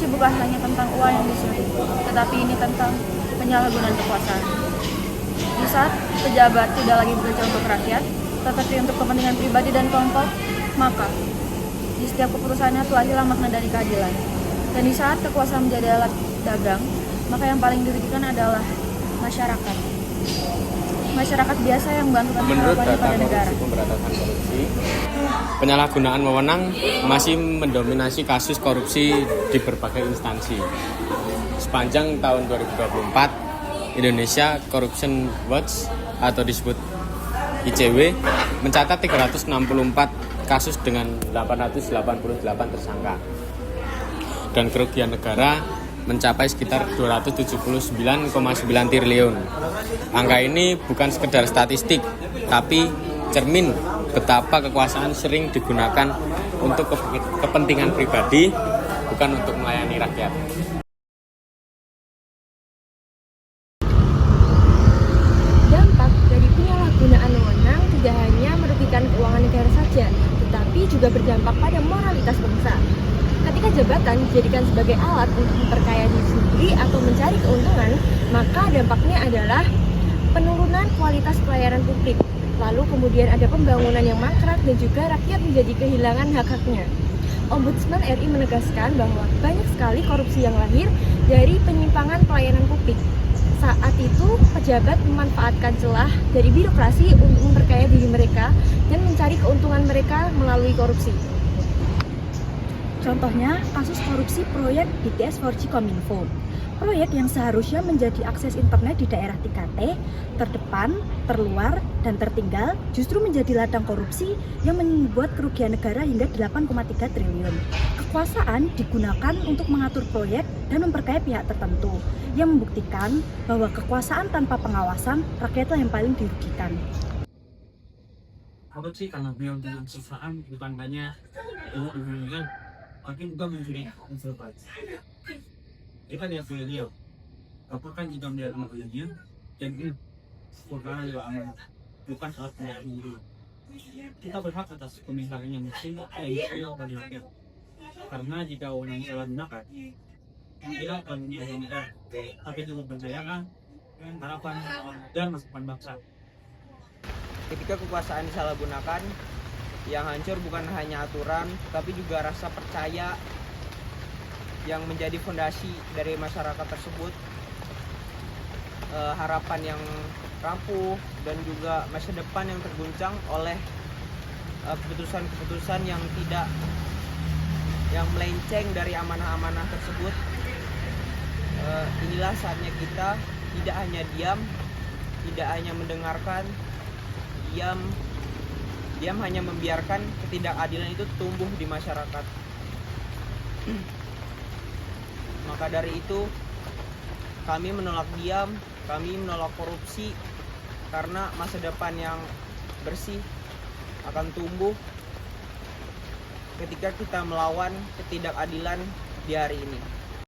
bukan hanya tentang uang yang dicuri, tetapi ini tentang penyalahgunaan kekuasaan. Di saat pejabat tidak lagi bekerja untuk rakyat, tetapi untuk kepentingan pribadi dan kelompok, maka di setiap keputusannya telah hilang makna dari keadilan. Dan di saat kekuasaan menjadi alat dagang, maka yang paling dirugikan adalah masyarakat. Masyarakat biasa yang membantu Menurut harapannya data pada negara. Komisi Pemberantasan Korupsi, penyalahgunaan wewenang masih mendominasi kasus korupsi di berbagai instansi. Sepanjang tahun 2024, Indonesia Corruption Watch atau disebut ICW mencatat 364 kasus dengan 888 tersangka. Dan kerugian negara mencapai sekitar 279,9 triliun. Angka ini bukan sekedar statistik, tapi cermin betapa kekuasaan sering digunakan untuk kepentingan pribadi, bukan untuk melayani rakyat. Dampak dari penyalahgunaan wewenang tidak hanya merugikan keuangan negara saja, tetapi juga berdampak pada moralitas bangsa. Ketika jabatan dijadikan sebagai alat untuk memperkaya diri sendiri atau mencari keuntungan, maka dampaknya adalah penurunan kualitas pelayanan publik. Lalu kemudian ada pembangunan yang mangkrak dan juga rakyat menjadi kehilangan hak-haknya. Ombudsman RI menegaskan bahwa banyak sekali korupsi yang lahir dari penyimpangan pelayanan publik. Saat itu, pejabat memanfaatkan celah dari birokrasi untuk memperkaya diri mereka dan mencari keuntungan mereka melalui korupsi. Contohnya, kasus korupsi proyek BTS 4G Kominfo. Proyek yang seharusnya menjadi akses internet di daerah 3T, terdepan, terluar, dan tertinggal justru menjadi ladang korupsi yang membuat kerugian negara hingga 8,3 triliun. Kekuasaan digunakan untuk mengatur proyek dan memperkaya pihak tertentu, yang membuktikan bahwa kekuasaan tanpa pengawasan, rakyatlah yang paling dirugikan. Korupsi karena beliau dengan perusahaan bukan hanya dengan tapi juga mencuri unsur pajak. Kita lihat beliau, apakah jika melihat mobilnya, jadi bukan juga aman, bukan saat melihat dulu. Kita berhak atas pemisahan yang mesti yang bagi rakyat. Karena jika wewenang salah gunakan, kita akan menjadi tapi juga berdayakan harapan dan masukan bangsa. Ketika kekuasaan disalahgunakan, yang hancur bukan hanya aturan, tapi juga rasa percaya yang menjadi fondasi dari masyarakat tersebut, harapan yang rapuh, dan juga masa depan yang terguncang oleh keputusan-keputusan yang melenceng dari amanah-amanah tersebut. Inilah saatnya kita tidak hanya diam, tidak hanya mendengarkan, diam hanya membiarkan ketidakadilan itu tumbuh di masyarakat. Maka dari itu, kami menolak diam, kami menolak korupsi, karena masa depan yang bersih akan tumbuh ketika kita melawan ketidakadilan di hari ini.